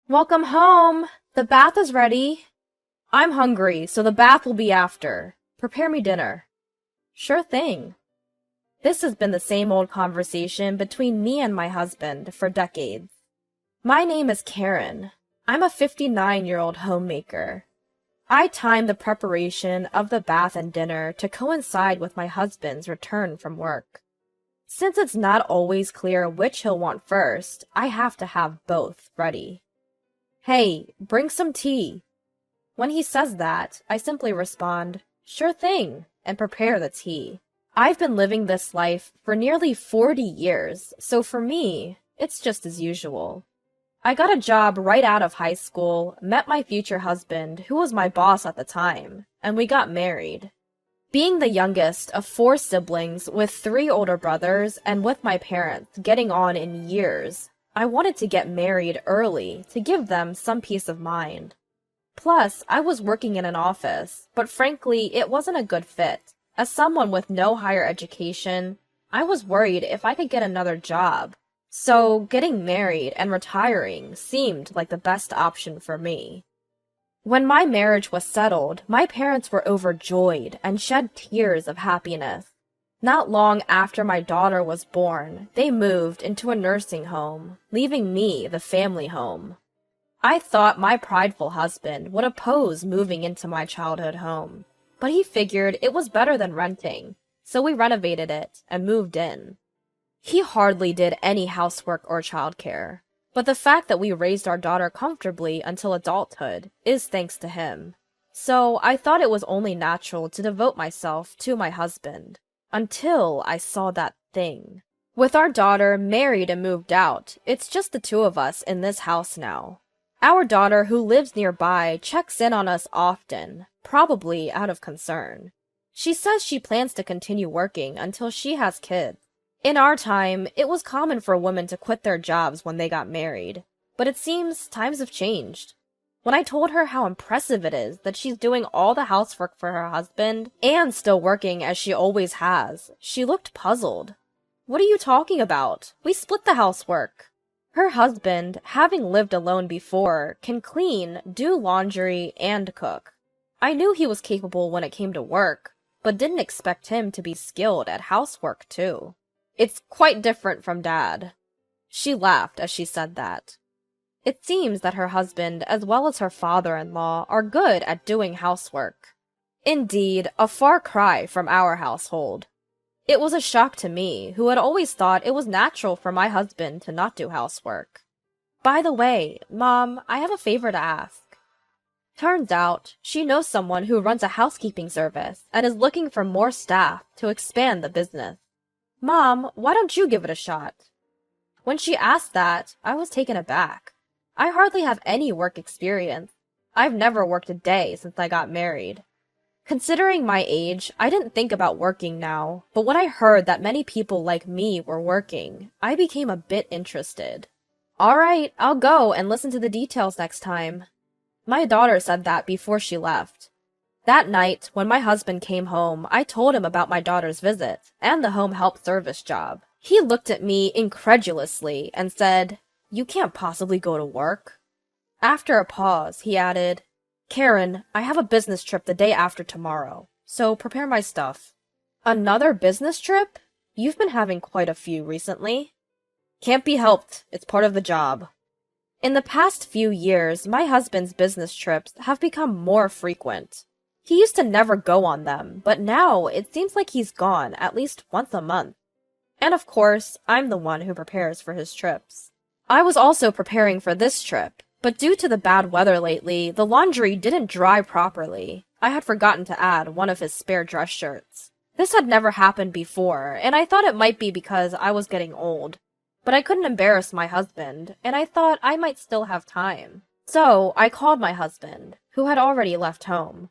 Welcome home! The bath is ready. I'm hungry, so the bath will be after. Prepare me dinner. Sure thing. This has been the same old conversation between me and my husband for decades. My name is Karen. I'm a 59-year-old homemaker. I time the preparation of the bath and dinner to coincide with my husband's return from work. Since it's not always clear which he'll want first, I have to have both ready. Hey, bring some tea. When he says that, I simply respond, sure thing, and prepare the tea. I've been living this life for nearly 40 years, so for me, it's just as usual. I got a job right out of high school, met my future husband, who was my boss at the time, and we got married. Being the youngest of 4 siblings with 3 older brothers and with my parents getting on in years, I wanted to get married early to give them some peace of mind. Plus, I was working in an office, but frankly, it wasn't a good fit. As someone with no higher education, I was worried if I could get another job. So, getting married and retiring seemed like the best option for me. When my marriage was settled, my parents were overjoyed and shed tears of happiness. Not long after my daughter was born, they moved into a nursing home, leaving me the family home. I thought my prideful husband would oppose moving into my childhood home, but he figured it was better than renting, so we renovated it and moved in. He hardly did any housework or childcare, but the fact that we raised our daughter comfortably until adulthood is thanks to him. So I thought it was only natural to devote myself to my husband. Until I saw that thing. With our daughter married and moved out, it's just the 2 of us in this house now. Our daughter, who lives nearby, checks in on us often, probably out of concern. She says she plans to continue working until she has kids. In our time, it was common for women to quit their jobs when they got married, but it seems times have changed. When I told her how impressive it is that she's doing all the housework for her husband and still working as she always has, she looked puzzled. What are you talking about? We split the housework. Her husband, having lived alone before, can clean, do laundry, and cook. I knew he was capable when it came to work, but didn't expect him to be skilled at housework too. It's quite different from Dad. She laughed as she said that. It seems that her husband, as well as her father-in-law, are good at doing housework. Indeed, a far cry from our household. It was a shock to me, who had always thought it was natural for my husband to not do housework. By the way, Mom, I have a favor to ask. Turns out, she knows someone who runs a housekeeping service and is looking for more staff to expand the business. Mom, why don't you give it a shot? When she asked that, I was taken aback. I hardly have any work experience. I've never worked a day since I got married. Considering my age, I didn't think about working now, but when I heard that many people like me were working, I became a bit interested. Alright, I'll go and listen to the details next time. My daughter said that before she left. That night, when my husband came home, I told him about my daughter's visit and the home help service job. He looked at me incredulously and said, "You can't possibly go to work." After a pause, he added, "Karen, I have a business trip the day after tomorrow, so prepare my stuff." Another business trip? You've been having quite a few recently. Can't be helped. It's part of the job. In the past few years, my husband's business trips have become more frequent. He used to never go on them, but now it seems like he's gone at least once a month. And of course, I'm the one who prepares for his trips. I was also preparing for this trip, but due to the bad weather lately, the laundry didn't dry properly. I had forgotten to add one of his spare dress shirts. This had never happened before, and I thought it might be because I was getting old. But I couldn't embarrass my husband, and I thought I might still have time. So, I called my husband, who had already left home.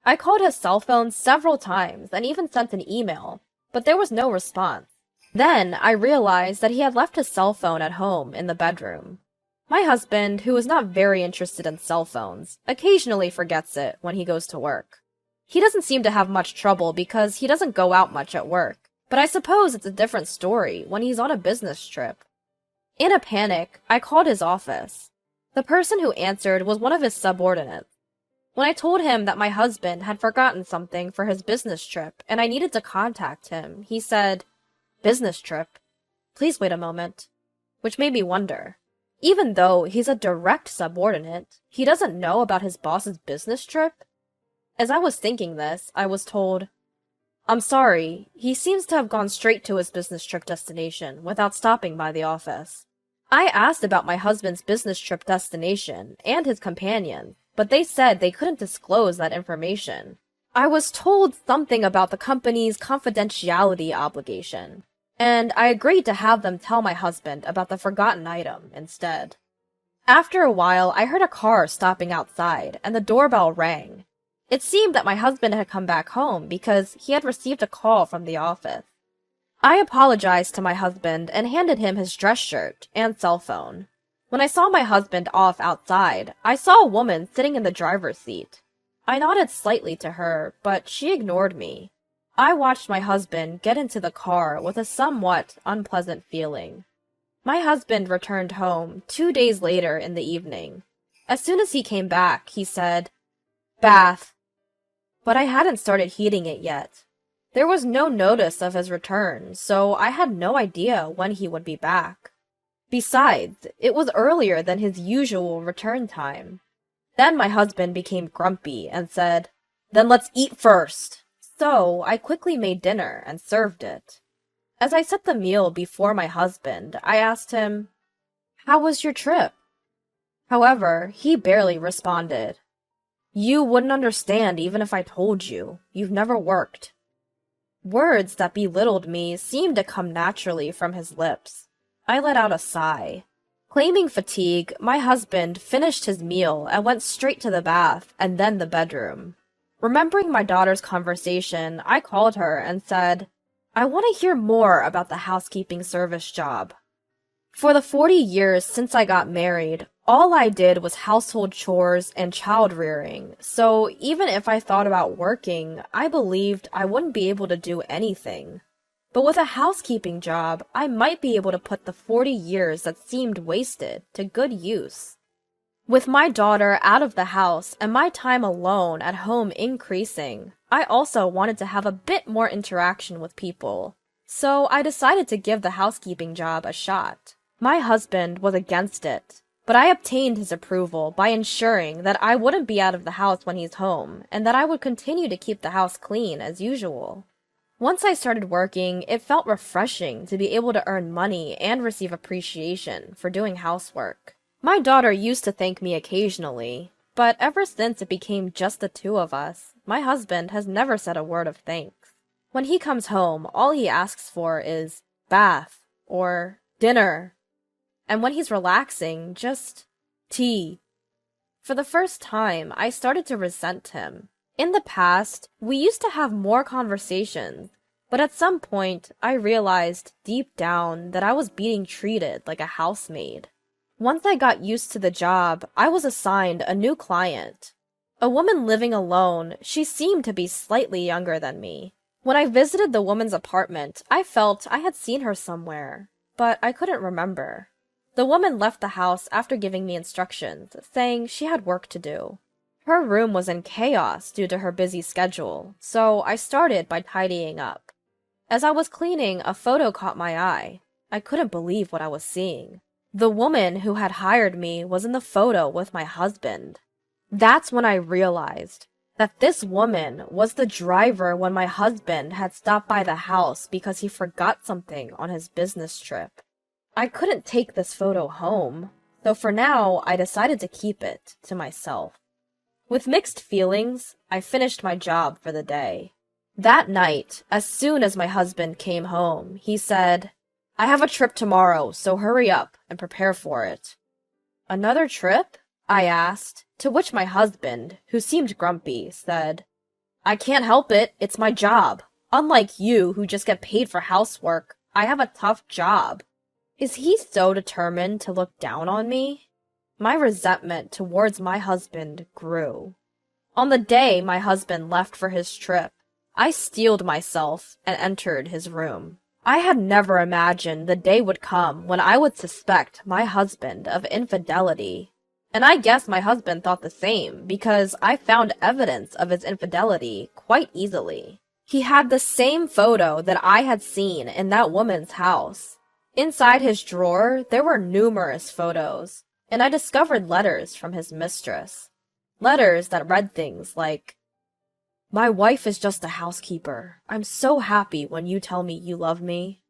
I called his cell phone several times and even sent an email, but there was no response. Then, I realized that he had left his cell phone at home in the bedroom. My husband, who is not very interested in cell phones, occasionally forgets it when he goes to work. He doesn't seem to have much trouble because he doesn't go out much at work, but I suppose it's a different story when he's on a business trip. In a panic, I called his office. The person who answered was one of his subordinates. When I told him that my husband had forgotten something for his business trip and I needed to contact him, he said, "Business trip? Please wait a moment." Which made me wonder. Even though he's a direct subordinate, he doesn't know about his boss's business trip? As I was thinking this, I was told, "I'm sorry, he seems to have gone straight to his business trip destination without stopping by the office." I asked about my husband's business trip destination and his companion, but they said they couldn't disclose that information. I was told something about the company's confidentiality obligation, and I agreed to have them tell my husband about the forgotten item instead. After a while, I heard a car stopping outside, and the doorbell rang. It seemed that my husband had come back home because he had received a call from the office. I apologized to my husband and handed him his dress shirt and cell phone. When I saw my husband off outside, I saw a woman sitting in the driver's seat. I nodded slightly to her, but she ignored me. I watched my husband get into the car with a somewhat unpleasant feeling. My husband returned home 2 days later in the evening. As soon as he came back, he said, "Bath." But I hadn't started heating it yet. There was no notice of his return, so I had no idea when he would be back. Besides, it was earlier than his usual return time. Then my husband became grumpy and said, "Then let's eat first." So I quickly made dinner and served it. As I set the meal before my husband, I asked him, "How was your trip?" However, he barely responded. "You wouldn't understand even if I told you. You've never worked." Words that belittled me seemed to come naturally from his lips. I let out a sigh. Claiming fatigue, my husband finished his meal and went straight to the bath and then the bedroom. Remembering my daughter's conversation, I called her and said, "I want to hear more about the housekeeping service job." For the 40 years since I got married, all I did was household chores and child rearing, so even if I thought about working, I believed I wouldn't be able to do anything. But with a housekeeping job, I might be able to put the 40 years that seemed wasted to good use. With my daughter out of the house and my time alone at home increasing, I also wanted to have a bit more interaction with people, so I decided to give the housekeeping job a shot. My husband was against it, but I obtained his approval by ensuring that I wouldn't be out of the house when he's home, and that I would continue to keep the house clean as usual. Once I started working, it felt refreshing to be able to earn money and receive appreciation for doing housework. My daughter used to thank me occasionally, but ever since it became just the two of us, my husband has never said a word of thanks. When he comes home, all he asks for is bath or dinner. And when he's relaxing, just tea. For the first time, I started to resent him. In the past, we used to have more conversations, but at some point, I realized deep down that I was being treated like a housemaid. Once I got used to the job, I was assigned a new client. A woman living alone, she seemed to be slightly younger than me. When I visited the woman's apartment, I felt I had seen her somewhere, but I couldn't remember. The woman left the house after giving me instructions, saying she had work to do. Her room was in chaos due to her busy schedule, so I started by tidying up. As I was cleaning, a photo caught my eye. I couldn't believe what I was seeing. The woman who had hired me was in the photo with my husband. That's when I realized that this woman was the driver when my husband had stopped by the house because he forgot something on his business trip. I couldn't take this photo home, so for now I decided to keep it to myself. With mixed feelings, I finished my job for the day. That night, as soon as my husband came home, he said, "I have a trip tomorrow, so hurry up and prepare for it." "Another trip?" I asked, to which my husband, who seemed grumpy, said, "I can't help it, it's my job. Unlike you, who just get paid for housework, I have a tough job." Is he so determined to look down on me? My resentment towards my husband grew. On the day my husband left for his trip, I steeled myself and entered his room. I had never imagined the day would come when I would suspect my husband of infidelity. And I guess my husband thought the same, because I found evidence of his infidelity quite easily. He had the same photo that I had seen in that woman's house. Inside his drawer, there were numerous photos, and I discovered letters from his mistress. Letters that read things like, "My wife is just a housekeeper. I'm so happy when you tell me you love me."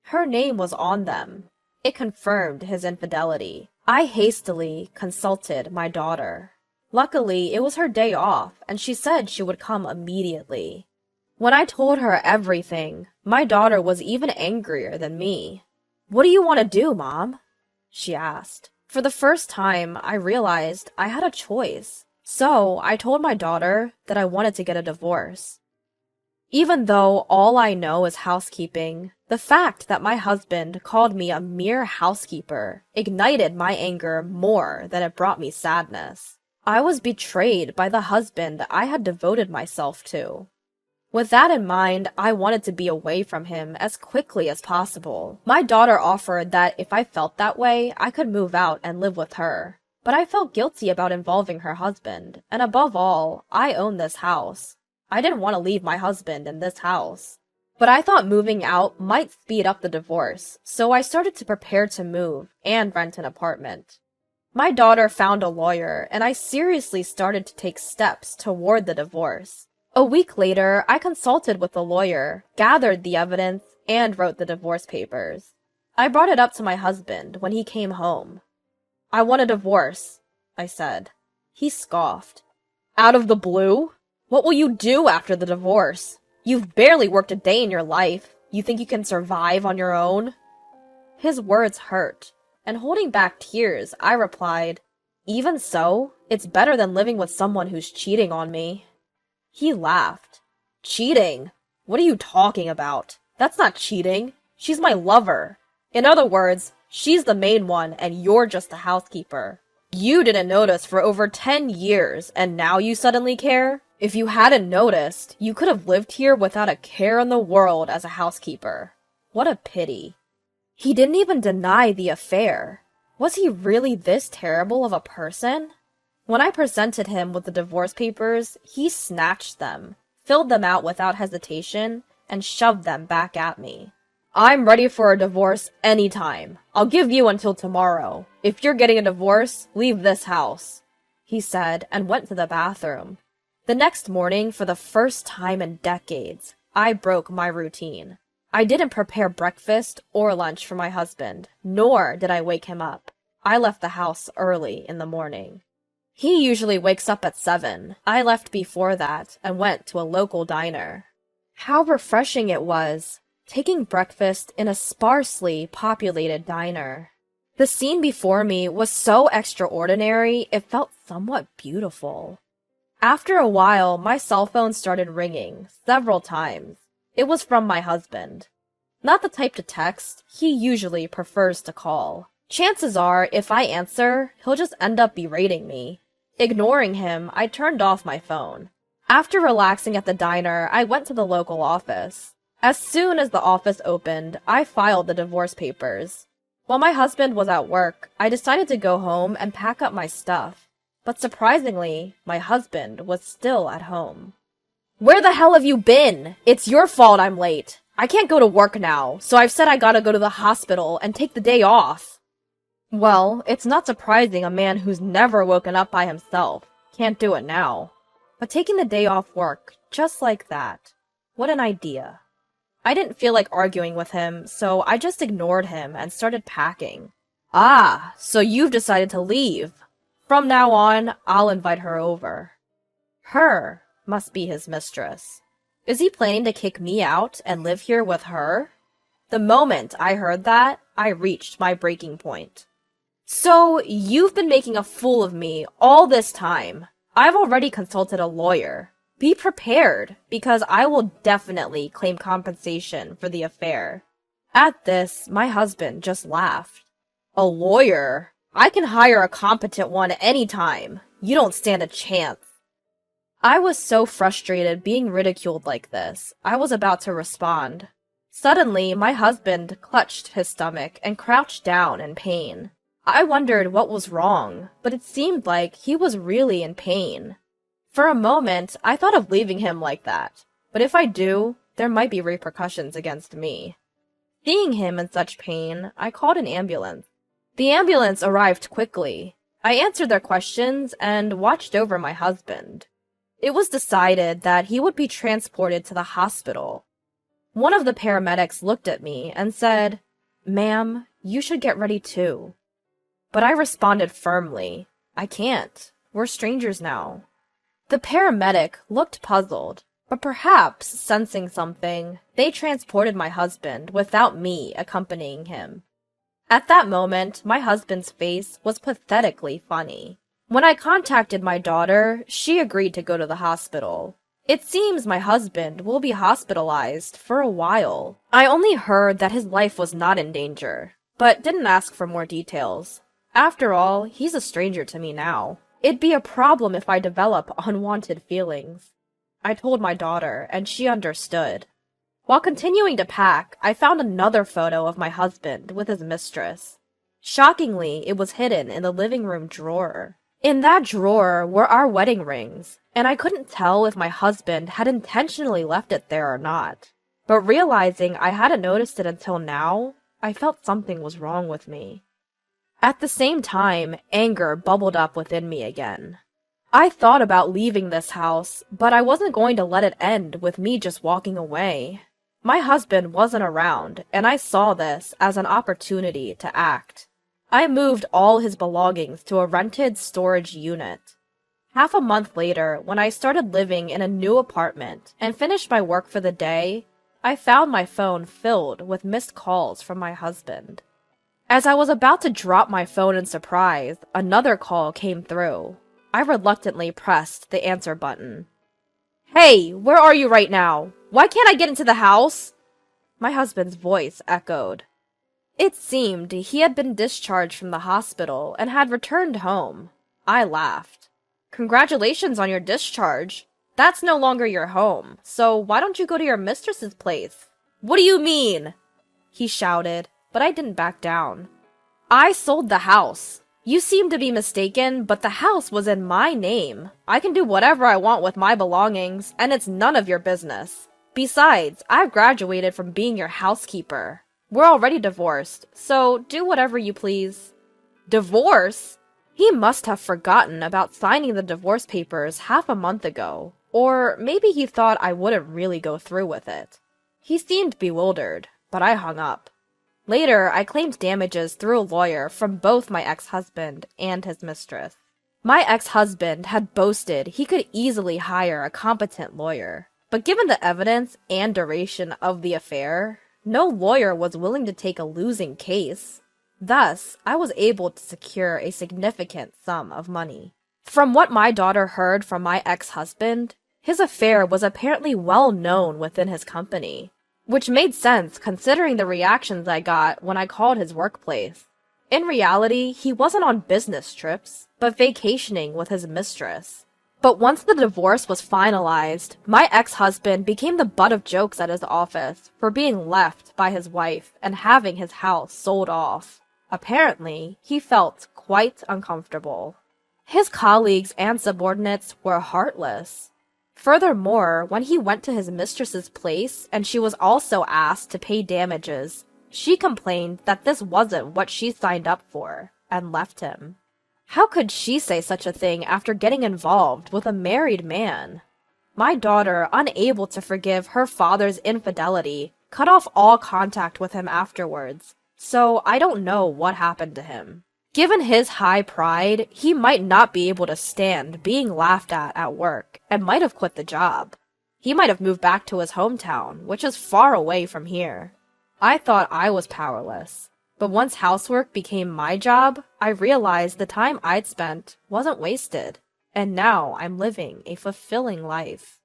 Her name was on them. It confirmed his infidelity. I hastily consulted my daughter. Luckily, it was her day off, and she said she would come immediately. When I told her everything, my daughter was even angrier than me. "What do you want to do, Mom?" she asked. For the first time, I realized I had a choice. So I told my daughter that I wanted to get a divorce. Even though all I know is housekeeping, the fact that my husband called me a mere housekeeper ignited my anger more than it brought me sadness. I was betrayed by the husband I had devoted myself to. With that in mind, I wanted to be away from him as quickly as possible. My daughter offered that if I felt that way, I could move out and live with her. But I felt guilty about involving her husband, and above all, I own this house. I didn't want to leave my husband in this house. But I thought moving out might speed up the divorce, so I started to prepare to move and rent an apartment. My daughter found a lawyer, and I seriously started to take steps toward the divorce. A week later, I consulted with the lawyer, gathered the evidence, and wrote the divorce papers. I brought it up to my husband when he came home. "I want a divorce," I said. He scoffed. "Out of the blue? What will you do after the divorce? You've barely worked a day in your life. You think you can survive on your own?" His words hurt, and holding back tears, I replied, "Even so, it's better than living with someone who's cheating on me." He laughed. "Cheating? What are you talking about? That's not cheating. She's my lover. In other words, she's the main one and you're just the housekeeper. You didn't notice for over 10 years and now you suddenly care? If you hadn't noticed, you could have lived here without a care in the world as a housekeeper. What a pity." He didn't even deny the affair. Was he really this terrible of a person? When I presented him with the divorce papers, he snatched them, filled them out without hesitation, and shoved them back at me. "I'm ready for a divorce anytime. I'll give you until tomorrow. If you're getting a divorce, leave this house," he said, and went to the bathroom. The next morning, for the first time in decades, I broke my routine. I didn't prepare breakfast or lunch for my husband, nor did I wake him up. I left the house early in the morning. He usually wakes up at 7. I left before that and went to a local diner. How refreshing it was, taking breakfast in a sparsely populated diner. The scene before me was so extraordinary, it felt somewhat beautiful. After a while, my cell phone started ringing several times. It was from my husband. Not the type to text, he usually prefers to call. Chances are, if I answer, he'll just end up berating me. Ignoring him, I turned off my phone. After relaxing at the diner, I went to the local office. As soon as the office opened, I filed the divorce papers. While my husband was at work, I decided to go home and pack up my stuff. But surprisingly, my husband was still at home. "Where the hell have you been? It's your fault I'm late. I can't go to work now, so I've said I gotta go to the hospital and take the day off." Well, it's not surprising a man who's never woken up by himself can't do it now. But taking the day off work, just like that, what an idea. I didn't feel like arguing with him, so I just ignored him and started packing. "Ah, so you've decided to leave. From now on, I'll invite her over." Her must be his mistress. Is he planning to kick me out and live here with her? The moment I heard that, I reached my breaking point. "So, you've been making a fool of me all this time. I've already consulted a lawyer. Be prepared, because I will definitely claim compensation for the affair." At this, my husband just laughed. "A lawyer? I can hire a competent one anytime. You don't stand a chance." I was so frustrated being ridiculed like this, I was about to respond. Suddenly, my husband clutched his stomach and crouched down in pain. I wondered what was wrong, but it seemed like he was really in pain. For a moment, I thought of leaving him like that, but if I do, there might be repercussions against me. Seeing him in such pain, I called an ambulance. The ambulance arrived quickly. I answered their questions and watched over my husband. It was decided that he would be transported to the hospital. One of the paramedics looked at me and said, "Ma'am, you should get ready too." But I responded firmly, "I can't. We're strangers now." The paramedic looked puzzled, but perhaps sensing something, they transported my husband without me accompanying him. At that moment, my husband's face was pathetically funny. When I contacted my daughter, she agreed to go to the hospital. It seems my husband will be hospitalized for a while. I only heard that his life was not in danger, but didn't ask for more details. After all, he's a stranger to me now. It'd be a problem if I develop unwanted feelings. I told my daughter, and she understood. While continuing to pack, I found another photo of my husband with his mistress. Shockingly, it was hidden in the living room drawer. In that drawer were our wedding rings, and I couldn't tell if my husband had intentionally left it there or not. But realizing I hadn't noticed it until now, I felt something was wrong with me. At the same time, anger bubbled up within me again. I thought about leaving this house, but I wasn't going to let it end with me just walking away. My husband wasn't around, and I saw this as an opportunity to act. I moved all his belongings to a rented storage unit. Half a month later, when I started living in a new apartment and finished my work for the day, I found my phone filled with missed calls from my husband. As I was about to drop my phone in surprise, another call came through. I reluctantly pressed the answer button. "Hey, where are you right now? Why can't I get into the house?" My husband's voice echoed. It seemed he had been discharged from the hospital and had returned home. I laughed. "Congratulations on your discharge. That's no longer your home, so why don't you go to your mistress's place?" "What do you mean?" he shouted, but I didn't back down. "I sold the house. You seem to be mistaken, but the house was in my name. I can do whatever I want with my belongings, and it's none of your business. Besides, I've graduated from being your housekeeper. We're already divorced, so do whatever you please." Divorce? He must have forgotten about signing the divorce papers half a month ago, or maybe he thought I wouldn't really go through with it. He seemed bewildered, but I hung up. Later, I claimed damages through a lawyer from both my ex-husband and his mistress. My ex-husband had boasted he could easily hire a competent lawyer, but given the evidence and duration of the affair, no lawyer was willing to take a losing case. Thus, I was able to secure a significant sum of money. From what my daughter heard from my ex-husband, his affair was apparently well known within his company, which made sense considering the reactions I got when I called his workplace. In reality, he wasn't on business trips, but vacationing with his mistress. But once the divorce was finalized, my ex-husband became the butt of jokes at his office for being left by his wife and having his house sold off. Apparently, he felt quite uncomfortable. His colleagues and subordinates were heartless. Furthermore, when he went to his mistress's place and she was also asked to pay damages, she complained that this wasn't what she signed up for and left him. How could she say such a thing after getting involved with a married man? My daughter, unable to forgive her father's infidelity, cut off all contact with him afterwards, so I don't know what happened to him. Given his high pride, he might not be able to stand being laughed at work and might have quit the job. He might have moved back to his hometown, which is far away from here. I thought I was powerless, but once housework became my job, I realized the time I'd spent wasn't wasted, and now I'm living a fulfilling life.